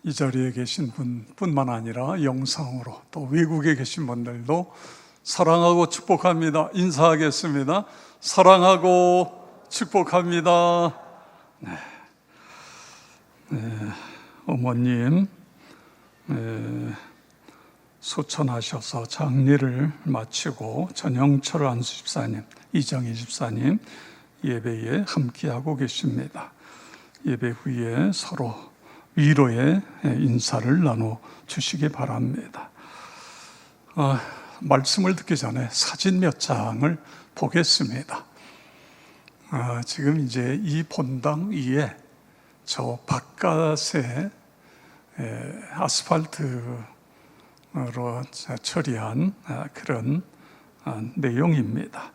이 자리에 계신 분뿐만 아니라 영상으로 또 외국에 계신 분들도 사랑하고 축복합니다. 인사하겠습니다. 사랑하고 축복합니다. 어머님 소천하셔서 장례를 마치고 전영철 안수 집사님, 이정희 집사님 예배에 함께하고 계십니다. 예배 후에 서로 위로의 인사를 나눠주시기 바랍니다. 말씀을 듣기 전에 사진 몇 장을 보겠습니다. 지금 이제 이 본당 위에 저 바깥에 아스팔트로 처리한 그런 내용입니다.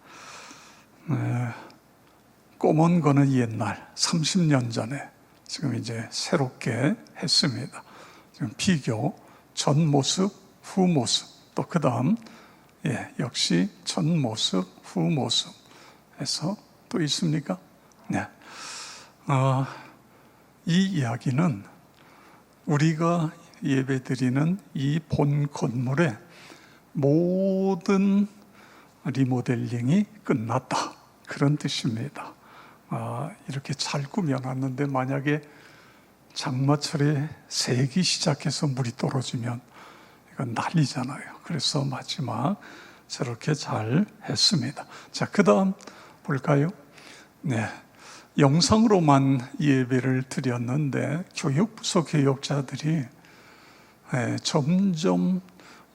꼬먼 거는 옛날 30년 전에 지금 이제 새롭게 했습니다. 지금 비교, 전 모습, 후 모습, 또 그 다음 역시 전 모습, 후 모습 해서 또 있습니까? 네. 이 이야기는 우리가 예배드리는 이 본 건물의 모든 리모델링이 끝났다, 그런 뜻입니다. 이렇게 잘 꾸며놨는데 만약에 장마철에 새기 시작해서 물이 떨어지면 이건 난리잖아요. 그래서 마지막 저렇게 잘 했습니다. 자, 그 다음 볼까요? 네, 영상으로만 예배를 드렸는데 교육부서 교육자들이 점점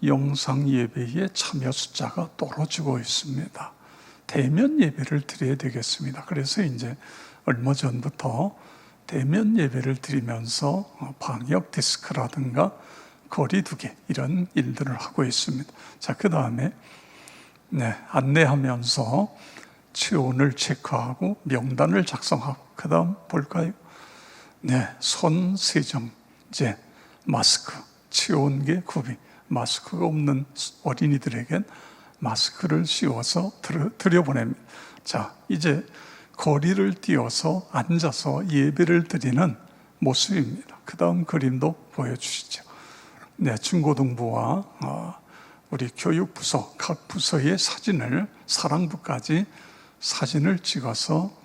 영상 예배의 참여 숫자가 떨어지고 있습니다. 대면 예배를 드려야 되겠습니다. 그래서 이제 얼마 전부터 대면 예배를 드리면서 방역 디스크라든가 거리두기 이런 일들을 하고 있습니다. 자, 그 다음에 안내하면서 체온을 체크하고 명단을 작성하고, 그 다음 볼까요? 손 세정제, 마스크, 체온계 구비, 마스크가 없는 어린이들에겐 마스크를 씌워서 들여보냅니다. 자, 이제 거리를 띄워서 앉아서 예배를 드리는 모습입니다. 그 다음 그림도 보여주시죠. 중고등부와 우리 교육부서, 각 부서의 사진을, 사랑부까지 사진을 찍어서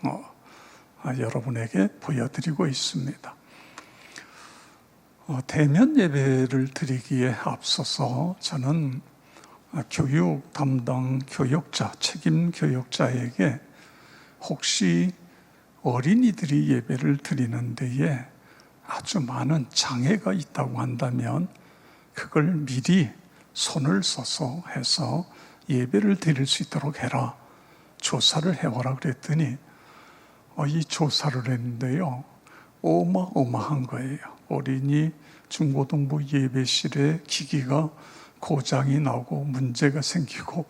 여러분에게 보여드리고 있습니다. 대면 예배를 드리기에 앞서서 저는 교육 담당 교육자, 책임 교육자에게 혹시 어린이들이 예배를 드리는 데에 아주 많은 장애가 있다고 한다면 그걸 미리 손을 써서 해서 예배를 드릴 수 있도록 해라, 조사를 해와라 그랬더니 이 조사를 했는데요, 어마어마한 거예요. 어린이 중고등부 예배실에 기기가 고장이 나고 문제가 생기고,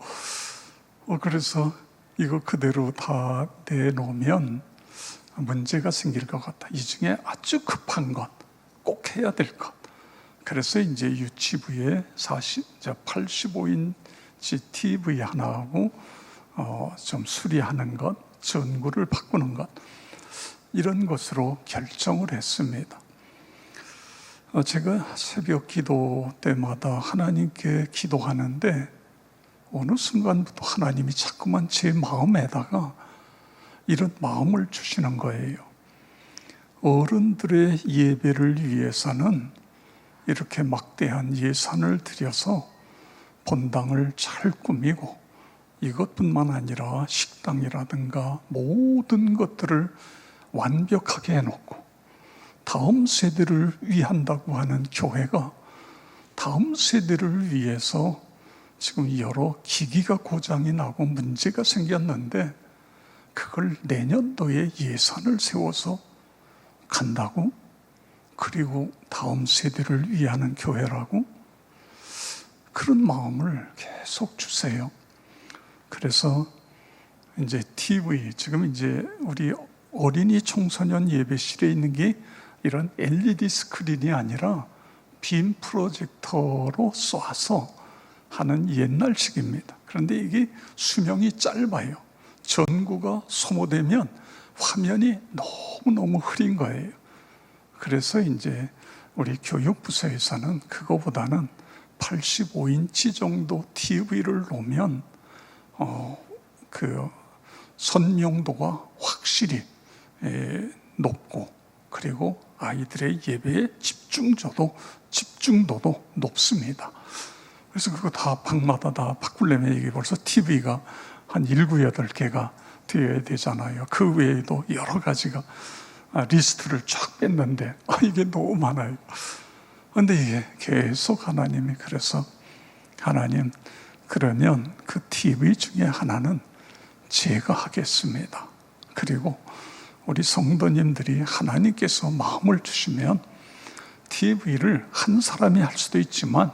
그래서 이거 그대로 다 내놓으면 문제가 생길 것 같다. 이 중에 아주 급한 것, 꼭 해야 될 것. 그래서 이제 유치부에 85인치 TV 하나하고 좀 수리하는 것, 전구를 바꾸는 것, 이런 것으로 결정을 했습니다. 제가 새벽 기도 때마다 하나님께 기도하는데 어느 순간부터 하나님이 자꾸만 제 마음에다가 이런 마음을 주시는 거예요. 어른들의 예배를 위해서는 이렇게 막대한 예산을 들여서 본당을 잘 꾸미고, 이것뿐만 아니라 식당이라든가 모든 것들을 완벽하게 해놓고 다음 세대를 위한다고 하는 교회가 다음 세대를 위해서 지금 여러 기기가 고장이 나고 문제가 생겼는데 그걸 내년도에 예산을 세워서 간다고? 그리고 다음 세대를 위하는 교회라고? 그런 마음을 계속 주세요. 그래서 이제 TV, 지금 이제 우리 어린이 청소년 예배실에 있는 게 이런 LED 스크린이 아니라 빔 프로젝터로 쏴서 하는 옛날식입니다. 그런데 이게 수명이 짧아요. 전구가 소모되면 화면이 너무너무 흐린 거예요. 그래서 이제 우리 교육부서에서는 그거보다는 85인치 정도 TV를 놓으면 그 선명도가 확실히 높고, 그리고 아이들의 예배의 집중도도 높습니다. 그래서 그거 다 방마다 다 바꾸려면 이게 벌써 TV가 한 7, 8개가 되어야 되잖아요. 그 외에도 여러 가지가 리스트를 쫙 뺐는데 이게 너무 많아요. 그런데 이게 계속 하나님이, 그래서 하나님, 그러면 그 TV 중에 하나는 제가 하겠습니다. 그리고 우리 성도님들이 하나님께서 마음을 주시면 TV를 한 사람이 할 수도 있지만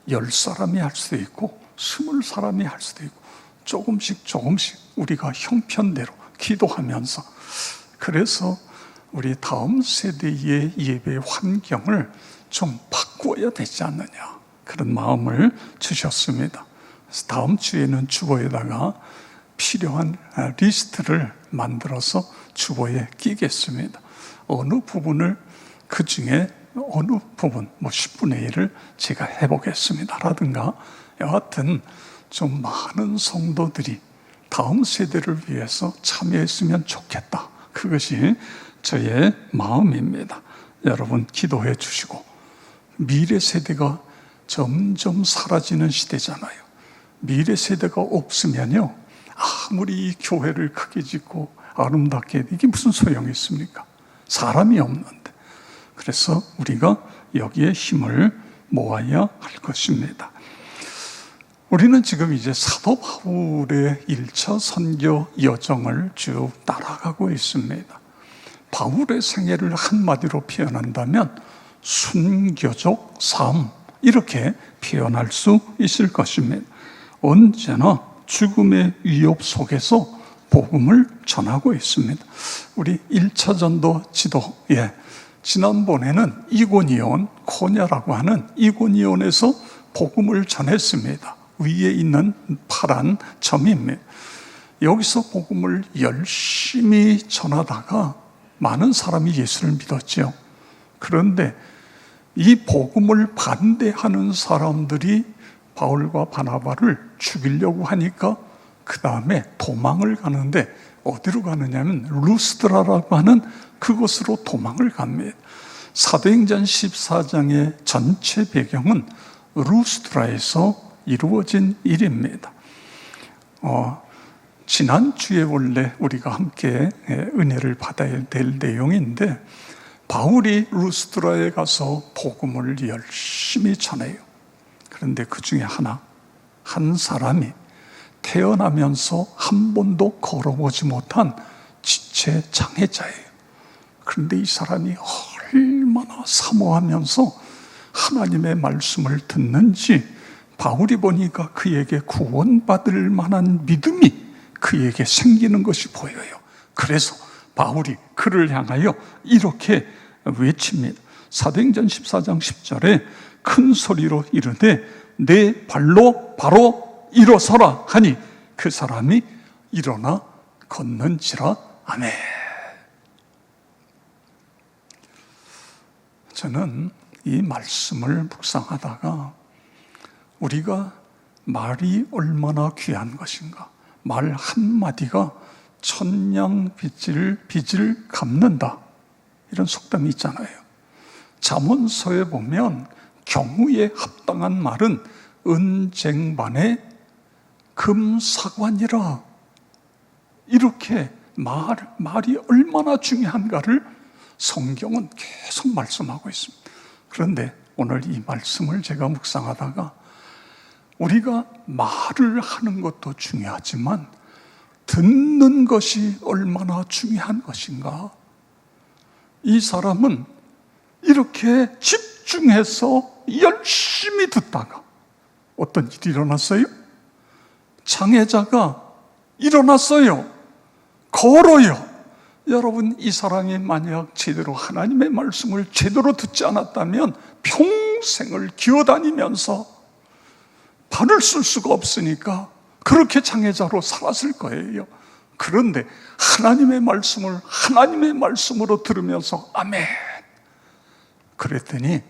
10사람이 할 수도 있고 20사람이 할 수도 있고 조금씩 우리가 형편대로 기도하면서, 그래서 우리 다음 세대의 예배 환경을 좀 바꾸어야 되지 않느냐, 그런 마음을 주셨습니다. 그래서 다음 주에는 주보에다가 필요한 리스트를 만들어서 주보에 끼겠습니다. 어느 부분을, 그 중에 어느 부분, 10분의 1을 제가 해보겠습니다 라든가, 여하튼 좀 많은 성도들이 다음 세대를 위해서 참여했으면 좋겠다, 그것이 저의 마음입니다. 여러분 기도해 주시고, 미래 세대가 점점 사라지는 시대잖아요. 미래 세대가 없으면요, 아무리 이 교회를 크게 짓고 아름답게, 이게 무슨 소용이 있습니까? 사람이 없는데. 그래서 우리가 여기에 힘을 모아야 할 것입니다. 우리는 지금 이제 사도 바울의 1차 선교 여정을 쭉 따라가고 있습니다. 바울의 생애를 한마디로 표현한다면 순교적 삶, 이렇게 표현할 수 있을 것입니다. 언제나 죽음의 위협 속에서 복음을 전하고 있습니다. 우리 1차 전도 지도에 지난번에는 이고니온, 코냐라고 하는 이고니온에서 복음을 전했습니다. 위에 있는 파란 점입니다. 여기서 복음을 열심히 전하다가 많은 사람이 예수를 믿었죠. 그런데 이 복음을 반대하는 사람들이 바울과 바나바를 죽이려고 하니까 그 다음에 도망을 가는데, 어디로 가느냐면 루스드라라고 하는 그곳으로 도망을 갑니다. 사도행전 14장의 전체 배경은 루스드라에서 이루어진 일입니다. 지난주에 원래 우리가 함께 은혜를 받아야 될 내용인데, 바울이 루스드라에 가서 복음을 열심히 전해요. 그런데 그 중에 한 사람이 태어나면서 한 번도 걸어보지 못한 지체 장애자예요. 그런데 이 사람이 얼마나 사모하면서 하나님의 말씀을 듣는지, 바울이 보니까 그에게 구원받을 만한 믿음이 그에게 생기는 것이 보여요. 그래서 바울이 그를 향하여 이렇게 외칩니다. 사도행전 14장 10절에 큰 소리로 이르되 내 발로 바로 일어서라 하니 그 사람이 일어나 걷는지라. 아멘. 저는 이 말씀을 묵상하다가 우리가 말이 얼마나 귀한 것인가, 말 한마디가 천냥 빚을 갚는다, 이런 속담이 있잖아요. 잠언서에 보면 경우에 합당한 말은 은쟁반의 금사관이라, 이렇게 말이 얼마나 중요한가를 성경은 계속 말씀하고 있습니다. 그런데 오늘 이 말씀을 제가 묵상하다가 우리가 말을 하는 것도 중요하지만 듣는 것이 얼마나 중요한 것인가. 이 사람은 이렇게 집중해서 열심히 듣다가 어떤 일이 일어났어요? 장애자가 일어났어요. 걸어요. 여러분, 이 사람이 만약 제대로 하나님의 말씀을 제대로 듣지 않았다면 평생을 기어다니면서 발을 쓸 수가 없으니까 그렇게 장애자로 살았을 거예요. 그런데 하나님의 말씀을 하나님의 말씀으로 들으면서 아멘, 그랬더니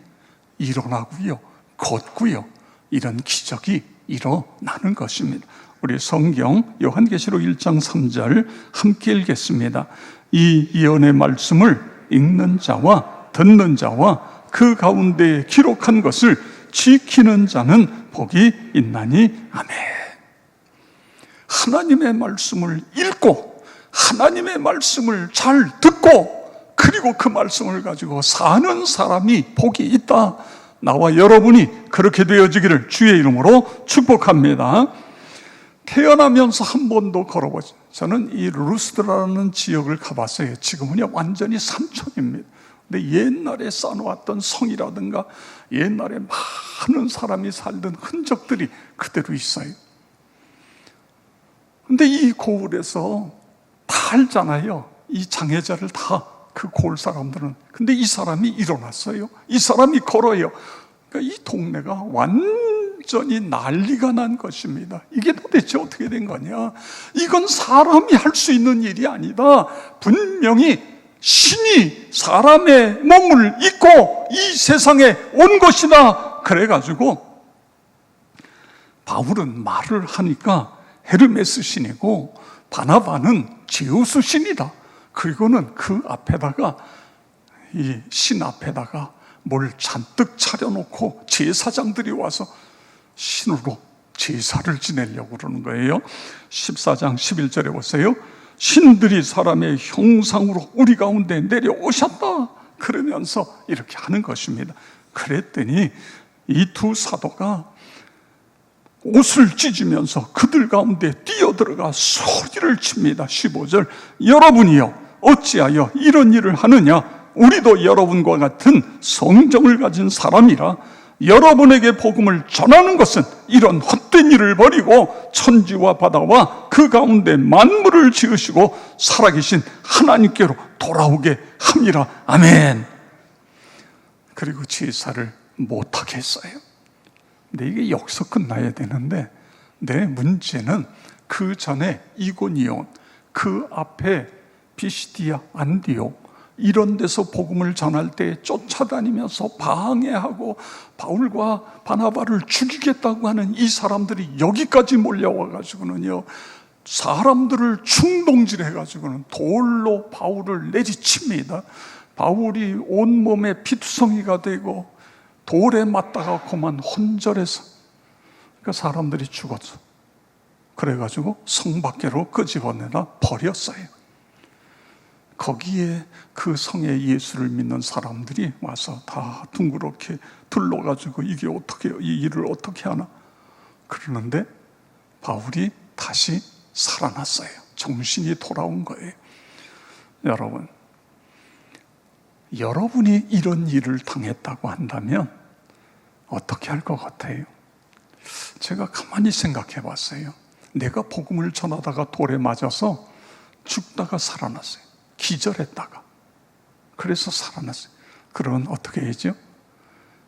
일어나고요, 걷고요, 이런 기적이 일어나는 것입니다. 우리 성경 요한계시록 1장 3절 함께 읽겠습니다. 이 예언의 말씀을 읽는 자와 듣는 자와 그 가운데 기록한 것을 지키는 자는 복이 있나니. 아멘. 하나님의 말씀을 읽고 하나님의 말씀을 잘 듣고 그리고 그 말씀을 가지고 사는 사람이 복이 있다. 나와 여러분이 그렇게 되어지기를 주의 이름으로 축복합니다. 태어나면서 한 번도 걸어보지. 저는 이 루스드라는 지역을 가봤어요. 지금은 완전히 산촌입니다. 근데 옛날에 쌓아놓았던 성이라든가 옛날에 많은 사람이 살던 흔적들이 그대로 있어요. 근데 이 고을에서 다 알잖아요. 이 장애자를 다 그 고을 사람들은. 근데 이 사람이 일어났어요. 이 사람이 걸어요. 그러니까 이 동네가 완전히 난리가 난 것입니다. 이게 도대체 어떻게 된 거냐? 이건 사람이 할 수 있는 일이 아니다. 분명히 신이 사람의 몸을 입고 이 세상에 온 것이다. 그래가지고 바울은 말을 하니까 헤르메스 신이고 바나바는 제우스 신이다. 그리고는 그 앞에다가 이 신 앞에다가 뭘 잔뜩 차려놓고 제사장들이 와서 신으로 제사를 지내려고 그러는 거예요. 14장 11절에 보세요. 신들이 사람의 형상으로 우리 가운데 내려오셨다. 그러면서 이렇게 하는 것입니다. 그랬더니 이 두 사도가 옷을 찢으면서 그들 가운데 뛰어들어가 소리를 칩니다. 15절. 여러분이요 어찌하여 이런 일을 하느냐? 우리도 여러분과 같은 성정을 가진 사람이라. 여러분에게 복음을 전하는 것은 이런 헛된 일을 버리고 천지와 바다와 그 가운데 만물을 지으시고 살아계신 하나님께로 돌아오게 함이라. 아멘. 그리고 제사를 못하게 했어요. 근데 이게 여기서 끝나야 되는데 내 문제는 그 전에 이고니온, 그 앞에 비시디아, 안디옥 이런 데서 복음을 전할 때 쫓아다니면서 방해하고 바울과 바나바를 죽이겠다고 하는 이 사람들이 여기까지 몰려와가지고는요, 사람들을 충동질해가지고는 돌로 바울을 내리칩니다. 바울이 온몸에 피투성이가 되고 돌에 맞다가 그만 혼절해서 그러니까 사람들이 죽었어. 그래가지고 성 밖으로 끄집어내다 버렸어요. 거기에 그 성에 예수를 믿는 사람들이 와서 다 둥그렇게 둘러가지고 이게 어떻게, 이 일을 어떻게 하나? 그러는데 바울이 다시 살아났어요. 정신이 돌아온 거예요. 여러분, 여러분이 이런 일을 당했다고 한다면 어떻게 할 것 같아요? 제가 가만히 생각해 봤어요. 내가 복음을 전하다가 돌에 맞아서 죽다가 살아났어요. 기절했다가. 그래서 살아났어요. 그러면 어떻게 해야죠?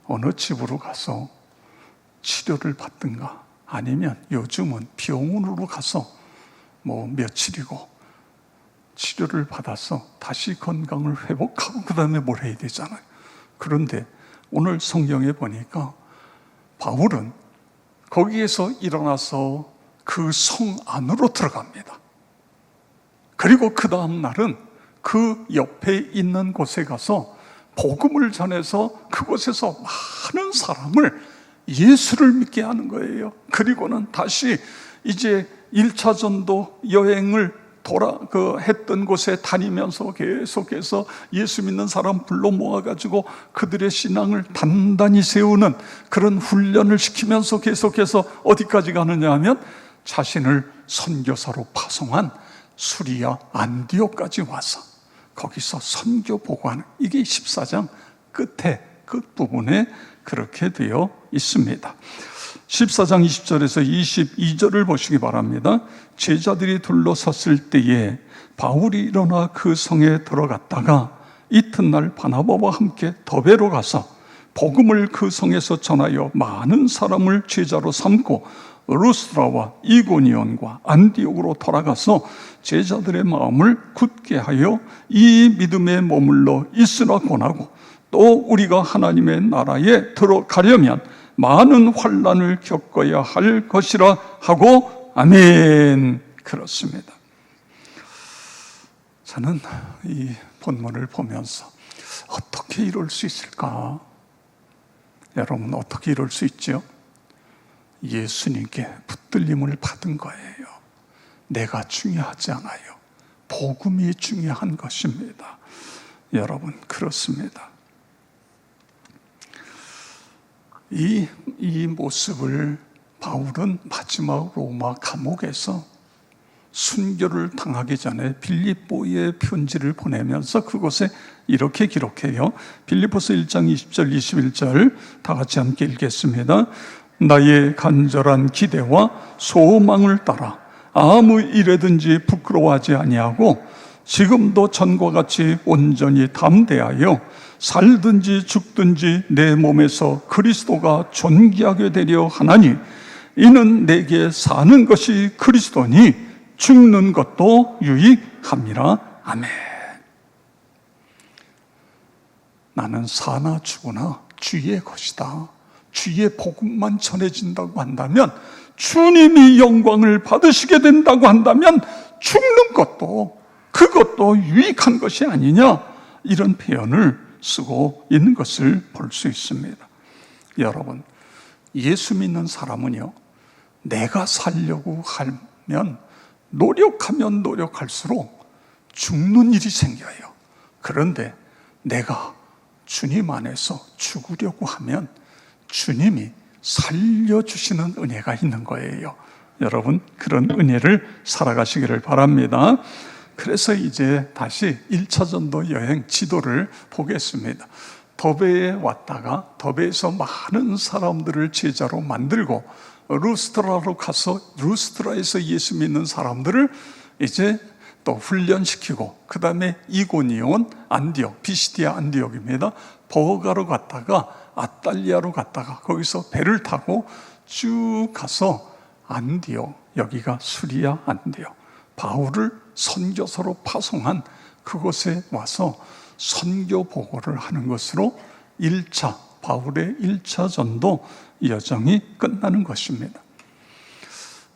어느 집으로 가서 치료를 받든가 아니면 요즘은 병원으로 가서 뭐 며칠이고 치료를 받아서 다시 건강을 회복하고 그 다음에 뭘 해야 되잖아요. 그런데 오늘 성경에 보니까 바울은 거기에서 일어나서 그 성 안으로 들어갑니다. 그리고 그 다음 날은 그 옆에 있는 곳에 가서 복음을 전해서 그곳에서 많은 사람을 예수를 믿게 하는 거예요. 그리고는 다시 이제 1차 전도 여행을 했던 곳에 다니면서 계속해서 예수 믿는 사람 불러 모아가지고 그들의 신앙을 단단히 세우는 그런 훈련을 시키면서 계속해서 어디까지 가느냐 하면 자신을 선교사로 파송한 수리아 안디옥까지 와서 거기서 선교 보고하는, 이게 14장 끝에 끝부분에 그렇게 되어 있습니다. 14장 20절에서 22절을 보시기 바랍니다. 제자들이 둘러섰을 때에 바울이 일어나 그 성에 들어갔다가 이튿날 바나바와 함께 더베로 가서 복음을 그 성에서 전하여 많은 사람을 제자로 삼고 루스드라와 이고니온과 안디옥으로 돌아가서 제자들의 마음을 굳게 하여 이 믿음에 머물러 있으라 권하고 또 우리가 하나님의 나라에 들어가려면 많은 환난을 겪어야 할 것이라 하고 아멘. 그렇습니다. 저는 이 본문을 보면서 어떻게 이룰 수 있을까? 여러분, 어떻게 이룰 수 있죠? 예수님께 붙들림을 받은 거예요. 내가 중요하지 않아요. 복음이 중요한 것입니다. 여러분, 그렇습니다. 이 모습을 바울은 마지막 로마 감옥에서 순교를 당하기 전에 빌립보에 편지를 보내면서 그곳에 이렇게 기록해요. 빌립보서 1장 20절 21절 다 같이 함께 읽겠습니다. 나의 간절한 기대와 소망을 따라 아무 일에든지 부끄러워하지 아니하고 지금도 전과 같이 온전히 담대하여 살든지 죽든지 내 몸에서 그리스도가 존귀하게 되려 하나니 이는 내게 사는 것이 그리스도니 죽는 것도 유익함이라. 아멘. 나는 사나 죽으나 주의 것이다. 주의 복음만 전해진다고 한다면, 주님이 영광을 받으시게 된다고 한다면 죽는 것도 그것도 유익한 것이 아니냐, 이런 표현을 쓰고 있는 것을 볼 수 있습니다. 여러분, 예수 믿는 사람은요, 내가 살려고 하면 노력하면 노력할수록 죽는 일이 생겨요. 그런데 내가 주님 안에서 죽으려고 하면 주님이 살려주시는 은혜가 있는 거예요. 여러분, 그런 은혜를 살아가시기를 바랍니다. 그래서 이제 다시 1차 전도 여행 지도를 보겠습니다. 더베에 왔다가 더베에서 많은 사람들을 제자로 만들고 루스트라로 가서 루스트라에서 예수 믿는 사람들을 이제 또 훈련시키고, 그 다음에 이고니온, 안디옥, 비시디아 안디옥입니다. 버가로 갔다가 아탈리아로 갔다가 거기서 배를 타고 쭉 가서 안디옥, 여기가 수리아 안디옥, 바울을 선교사로 파송한 그곳에 와서 선교 보고를 하는 것으로 1차, 바울의 1차 전도 여정이 끝나는 것입니다.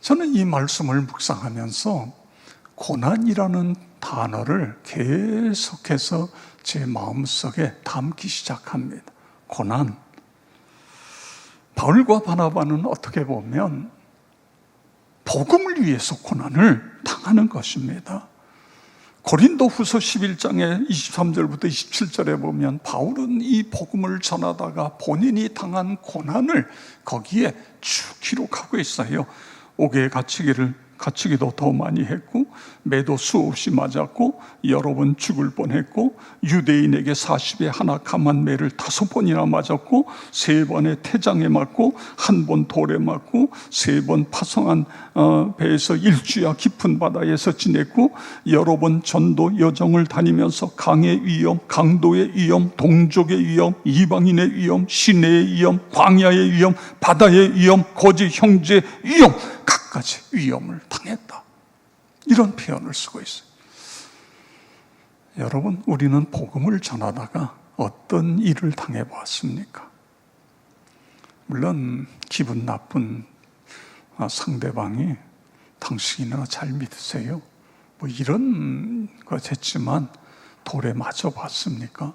저는 이 말씀을 묵상하면서 고난이라는 단어를 계속해서 제 마음속에 담기 시작합니다. 고난. 바울과 바나바는 어떻게 보면 복음을 위해서 고난을 당하는 것입니다. 고린도 후서 11장의 23절부터 27절에 보면 바울은 이 복음을 전하다가 본인이 당한 고난을 거기에 쭉 기록하고 있어요. 옥에 갇히기도 더 많이 했고, 매도 수없이 맞았고, 여러 번 죽을 뻔했고, 유대인에게 40에 하나 감한 매를 5번이나 맞았고, 3번의 태장에 맞고, 1번 돌에 맞고, 3번 파송한 배에서 일주야 깊은 바다에서 지냈고, 여러 번 전도 여정을 다니면서 강의 위험, 강도의 위험, 동족의 위험, 이방인의 위험, 시내의 위험, 광야의 위험, 바다의 위험, 거짓 형제의 위험, 갖가지 위험을 당했다, 이런 표현을 쓰고 있어요. 여러분, 우리는 복음을 전하다가 어떤 일을 당해보았습니까? 물론 기분 나쁜 상대방이 당신이나 잘 믿으세요, 뭐 이런 것 했지만 돌에 맞아 봤습니까?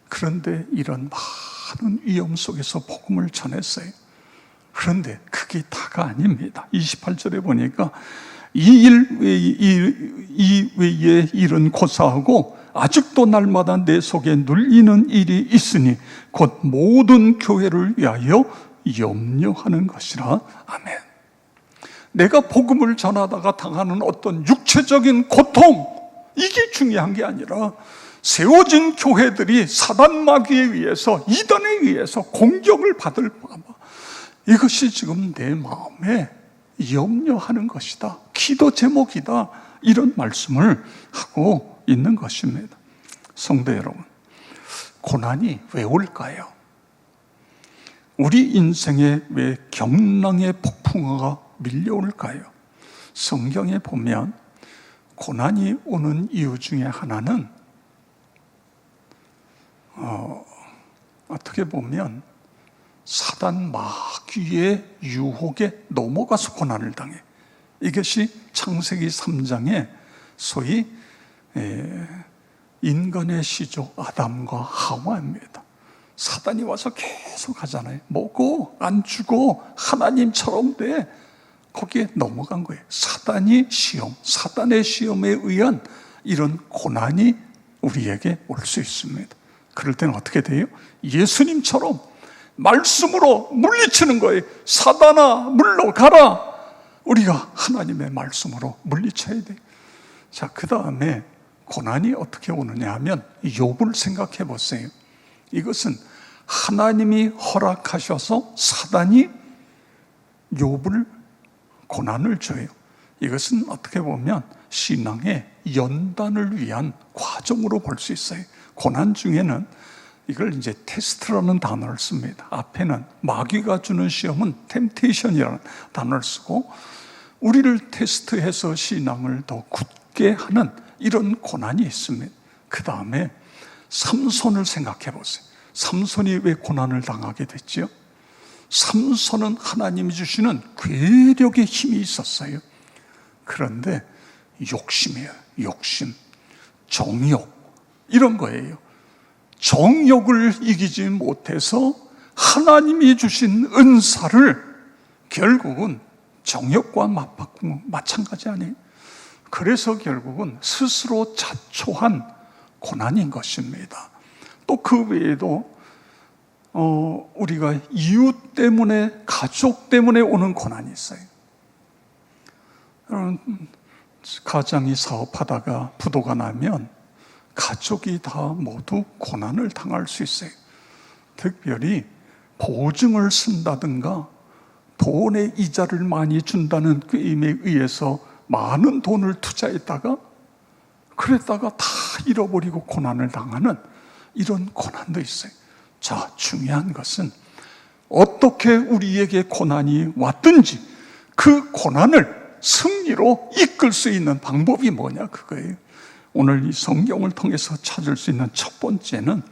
그런데 이런 많은 위험 속에서 복음을 전했어요. 그런데 그게 다가 아닙니다. 28절에 보니까 이 외의 일은 고사하고 아직도 날마다 내 속에 눌리는 일이 있으니 곧 모든 교회를 위하여 염려하는 것이라. 아멘. 내가 복음을 전하다가 당하는 어떤 육체적인 고통, 이게 중요한 게 아니라 세워진 교회들이 사단 마귀에 의해서, 이단에 의해서 공격을 받을까 봐, 이것이 지금 내 마음에 염려하는 것이다, 기도 제목이다, 이런 말씀을 하고 있는 것입니다. 성도 여러분, 고난이 왜 올까요? 우리 인생에 왜 경랑의 폭풍우가 밀려올까요? 성경에 보면 고난이 오는 이유 중에 하나는 어떻게 보면 사단 마귀의 유혹에 넘어가서 고난을 당해. 이것이 창세기 3장에 소위 인간의 시조 아담과 하와입니다. 사단이 와서 계속 하잖아요. 먹고 안 주고 하나님처럼 돼. 거기에 넘어간 거예요. 사단의 시험에 의한 이런 고난이 우리에게 올 수 있습니다. 그럴 때는 어떻게 돼요? 예수님처럼 말씀으로 물리치는 거예요. 사단아 물러가라. 우리가 하나님의 말씀으로 물리쳐야 돼요. 자, 그 다음에 고난이 어떻게 오느냐 하면 욥을 생각해 보세요. 이것은 하나님이 허락하셔서 사단이 욥을 고난을 줘요. 이것은 어떻게 보면 신앙의 연단을 위한 과정으로 볼 수 있어요. 고난 중에는 이걸 이제 테스트라는 단어를 씁니다. 앞에는 마귀가 주는 시험은 템테이션이라는 단어를 쓰고, 우리를 테스트해서 신앙을 더 굳게 하는 이런 고난이 있습니다. 그 다음에 삼손을 생각해 보세요. 삼손이 왜 고난을 당하게 됐죠? 삼손은 하나님이 주시는 괴력의 힘이 있었어요. 그런데 욕심이에요. 욕심, 정욕, 이런 거예요. 정욕을 이기지 못해서 하나님이 주신 은사를 결국은 정욕과 맞바꾸면 마찬가지 아니에요? 그래서 결국은 스스로 자초한 고난인 것입니다. 또 그 외에도 우리가 이웃 때문에, 가족 때문에 오는 고난이 있어요. 가장이 사업하다가 부도가 나면 가족이 다 모두 고난을 당할 수 있어요. 특별히 보증을 쓴다든가 돈의 이자를 많이 준다는 꾀임에 의해서 많은 돈을 투자했다가 그랬다가 다 잃어버리고 고난을 당하는 이런 고난도 있어요. 자, 중요한 것은 어떻게 우리에게 고난이 왔든지 그 고난을 승리로 이끌 수 있는 방법이 뭐냐, 그거예요. 오늘 이 성경을 통해서 찾을 수 있는 첫 번째는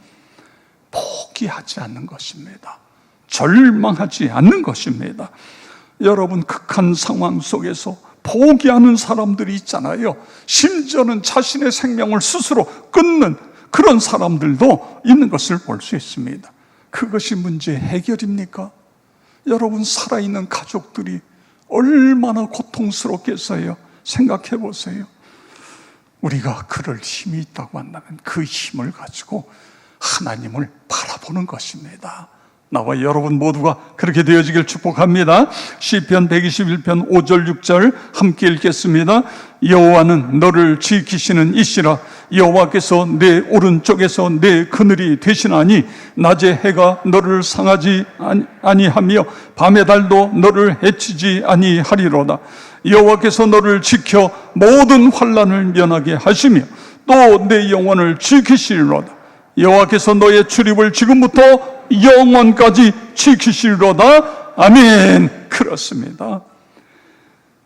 포기하지 않는 것입니다. 절망하지 않는 것입니다. 여러분, 극한 상황 속에서 포기하는 사람들이 있잖아요. 심지어는 자신의 생명을 스스로 끊는 그런 사람들도 있는 것을 볼 수 있습니다. 그것이 문제의 해결입니까? 여러분, 살아있는 가족들이 얼마나 고통스럽겠어요. 생각해 보세요. 우리가 그럴 힘이 있다고 한다면 그 힘을 가지고 하나님을 바라보는 것입니다. 나와 여러분 모두가 그렇게 되어지길 축복합니다. 시편 121편 5절 6절 함께 읽겠습니다. 여호와는 너를 지키시는 이시라. 여호와께서 내 오른쪽에서 내 그늘이 되시나니 낮에 해가 너를 상하지 아니하며 밤의 달도 너를 해치지 아니하리로다. 여호와께서 너를 지켜 모든 환난을 면하게 하시며 또 내 영혼을 지키시리로다. 여호와께서 너의 출입을 지금부터 영원까지 지키시리로다. 아멘. 그렇습니다.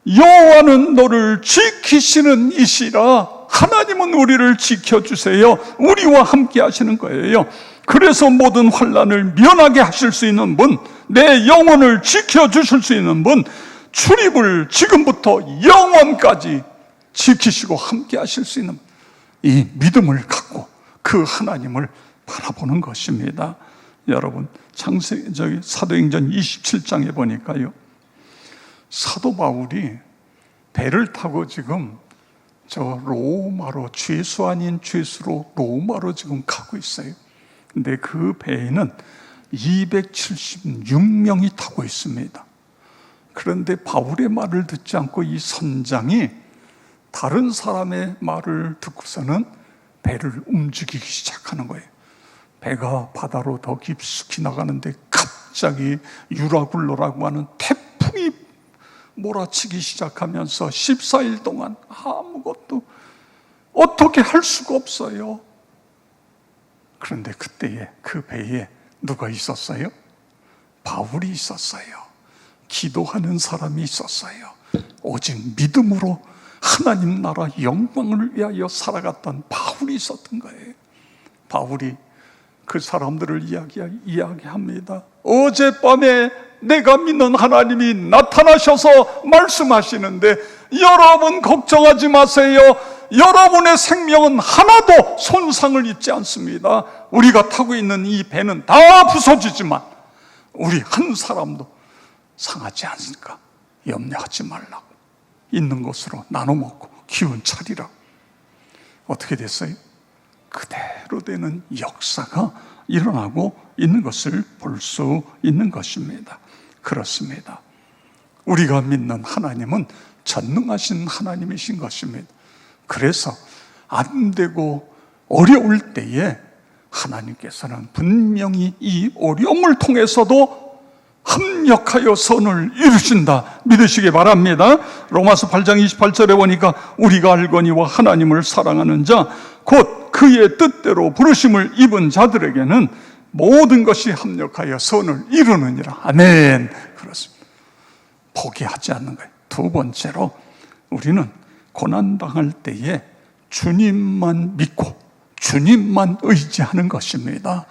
여호와는 너를 지키시는 이시라. 하나님은 우리를 지켜주세요. 우리와 함께 하시는 거예요. 그래서 모든 환난을 면하게 하실 수 있는 분, 내 영혼을 지켜주실 수 있는 분, 출입을 지금부터 영원까지 지키시고 함께 하실 수 있는 이 믿음을 갖고 그 하나님을 바라보는 것입니다. 여러분, 사도행전 27장에 보니까요, 사도 바울이 배를 타고 지금 저 로마로, 죄수 아닌 죄수로 로마로 지금 가고 있어요. 근데 그 배에는 276명이 타고 있습니다. 그런데 바울의 말을 듣지 않고 이 선장이 다른 사람의 말을 듣고서는 배를 움직이기 시작하는 거예요. 배가 바다로 더 깊숙이 나가는데 갑자기 유라굴로라고 하는 태풍이 몰아치기 시작하면서 14일 동안 아무것도 어떻게 할 수가 없어요. 그런데 그때에 그 배에 누가 있었어요? 바울이 있었어요. 기도하는 사람이 있었어요. 오직 믿음으로 하나님 나라 영광을 위하여 살아갔던 바울이 있었던 거예요. 바울이 그 사람들을 이야기합니다. 어젯밤에 내가 믿는 하나님이 나타나셔서 말씀하시는데 여러분 걱정하지 마세요. 여러분의 생명은 하나도 손상을 입지 않습니다. 우리가 타고 있는 이 배는 다 부서지지만 우리 한 사람도 상하지 않으니까 염려하지 말라고, 있는 것으로 나눠 먹고 기운 차리라고. 어떻게 됐어요? 그대로 되는 역사가 일어나고 있는 것을 볼 수 있는 것입니다. 그렇습니다. 우리가 믿는 하나님은 전능하신 하나님이신 것입니다. 그래서 안 되고 어려울 때에 하나님께서는 분명히 이 어려움을 통해서도 합력하여 선을 이루신다 믿으시기 바랍니다. 로마서 8장 28절에 보니까 우리가 알거니와 하나님을 사랑하는 자 곧 그의 뜻대로 부르심을 입은 자들에게는 모든 것이 합력하여 선을 이루느니라. 아멘. 그렇습니다. 포기하지 않는 거예요. 두 번째로 우리는 고난당할 때에 주님만 믿고 주님만 의지하는 것입니다.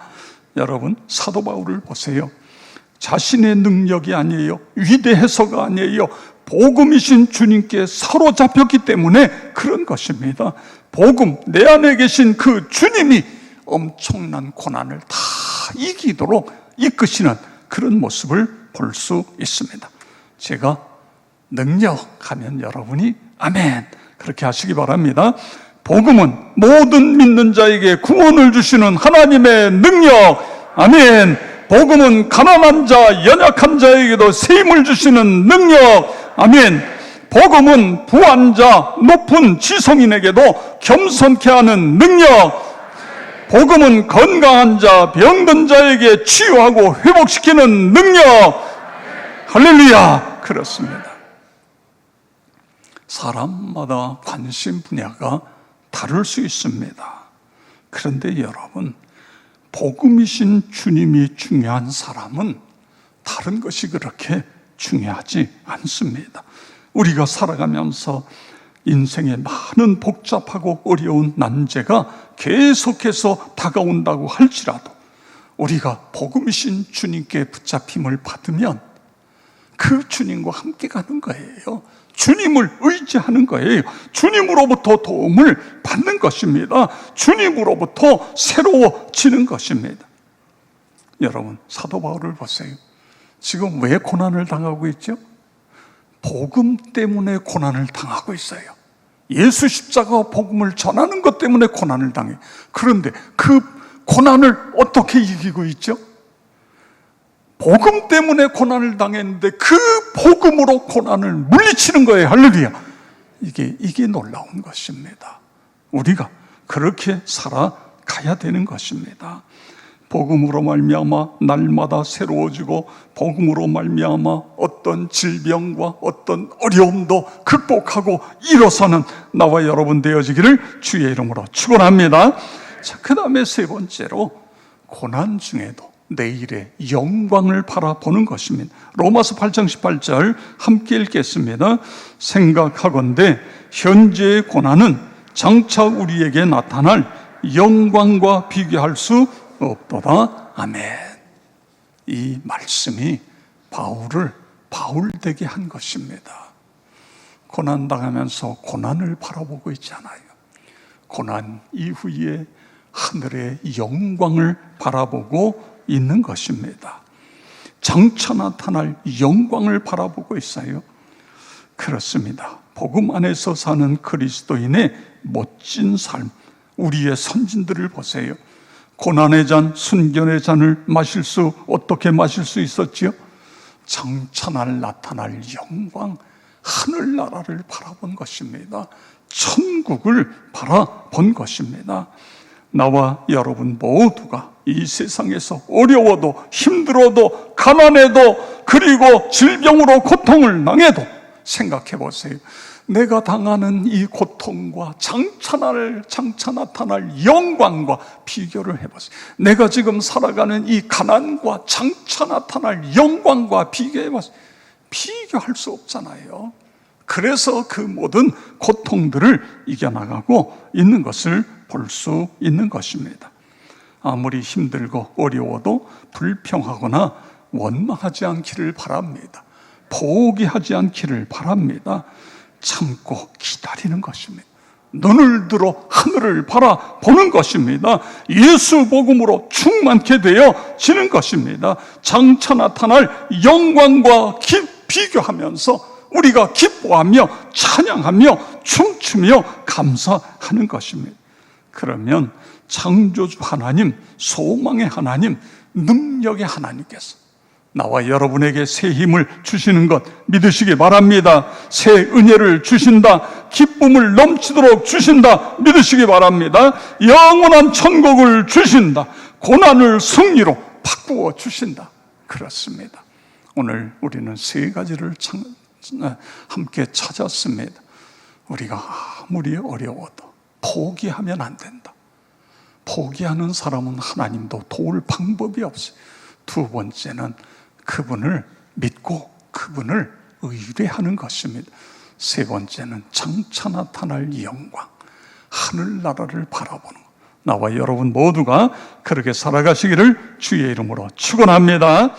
여러분, 사도 바울을 보세요. 자신의 능력이 아니에요, 위대해서가 아니에요, 복음이신 주님께 사로잡혔기 때문에 그런 것입니다. 복음, 내 안에 계신 그 주님이 엄청난 고난을 다 이기도록 이끄시는 그런 모습을 볼 수 있습니다. 제가 능력하면 여러분이 아멘 그렇게 하시기 바랍니다. 복음은 모든 믿는 자에게 구원을 주시는 하나님의 능력. 아멘. 복음은 가난한 자, 연약한 자에게도 새 힘을 주시는 능력. 아멘. 복음은 부한 자, 높은 지성인에게도 겸손케 하는 능력. 복음은 건강한 자, 병든 자에게 치유하고 회복시키는 능력. 할렐루야. 그렇습니다. 사람마다 관심 분야가 다를 수 있습니다. 그런데 여러분, 복음이신 주님이 중요한 사람은 다른 것이 그렇게 중요하지 않습니다. 우리가 살아가면서 인생에 많은 복잡하고 어려운 난제가 계속해서 다가온다고 할지라도 우리가 복음이신 주님께 붙잡힘을 받으면 그 주님과 함께 가는 거예요. 주님을 의지하는 거예요. 주님으로부터 도움을 받는 것입니다. 주님으로부터 새로워지는 것입니다. 여러분, 사도 바울을 보세요. 지금 왜 고난을 당하고 있죠? 복음 때문에 고난을 당하고 있어요. 예수 십자가 복음을 전하는 것 때문에 고난을 당해요. 그런데 그 고난을 어떻게 이기고 있죠? 복음 때문에 고난을 당했는데 그 복음으로 고난을 물리치는 거예요. 할렐루야. 이게 놀라운 것입니다. 우리가 그렇게 살아가야 되는 것입니다. 복음으로 말미암아 날마다 새로워지고 복음으로 말미암아 어떤 질병과 어떤 어려움도 극복하고 일어서는 나와 여러분 되어지기를 주의 이름으로 축원합니다. 자, 그 다음에 세 번째로 고난 중에도 내일의 영광을 바라보는 것입니다. 로마서 8장 18절 함께 읽겠습니다. 생각하건대 현재의 고난은 장차 우리에게 나타날 영광과 비교할 수 없도다. 아멘. 이 말씀이 바울을 바울되게 한 것입니다. 고난당하면서 고난을 바라보고 있잖아요. 고난 이후에 하늘의 영광을 바라보고 있는 것입니다. 장차 나타날 영광을 바라보고 있어요. 그렇습니다. 복음 안에서 사는 그리스도인의 멋진 삶, 우리의 선진들을 보세요. 고난의 잔, 순견의 잔을 어떻게 마실 수 있었지요? 장차날 나타날 영광, 하늘나라를 바라본 것입니다. 천국을 바라본 것입니다. 나와 여러분 모두가 이 세상에서 어려워도 힘들어도 가난해도 그리고 질병으로 고통을 당해도 생각해 보세요. 내가 당하는 이 고통과 장차 나타날 영광과 비교를 해보세요. 내가 지금 살아가는 이 가난과 장차 나타날 영광과 비교해보세요. 비교할 수 없잖아요. 그래서 그 모든 고통들을 이겨나가고 있는 것을 볼 수 있는 것입니다. 아무리 힘들고 어려워도 불평하거나 원망하지 않기를 바랍니다. 포기하지 않기를 바랍니다. 참고 기다리는 것입니다. 눈을 들어 하늘을 바라보는 것입니다. 예수 복음으로 충만케 되어지는 것입니다. 장차 나타날 영광과 비교하면서 우리가 기뻐하며 찬양하며 춤추며 감사하는 것입니다. 그러면 창조주 하나님, 소망의 하나님, 능력의 하나님께서 나와 여러분에게 새 힘을 주시는 것 믿으시기 바랍니다. 새 은혜를 주신다. 기쁨을 넘치도록 주신다. 믿으시기 바랍니다. 영원한 천국을 주신다. 고난을 승리로 바꾸어 주신다. 그렇습니다. 오늘 우리는 세 가지를 함께 찾았습니다. 우리가 아무리 어려워도 포기하면 안 된다. 포기하는 사람은 하나님도 도울 방법이 없어요. 두 번째는 그분을 믿고 그분을 의뢰하는 것입니다. 세 번째는 장차 나타날 영광, 하늘나라를 바라보는 것. 나와 여러분 모두가 그렇게 살아가시기를 주의 이름으로 축원합니다.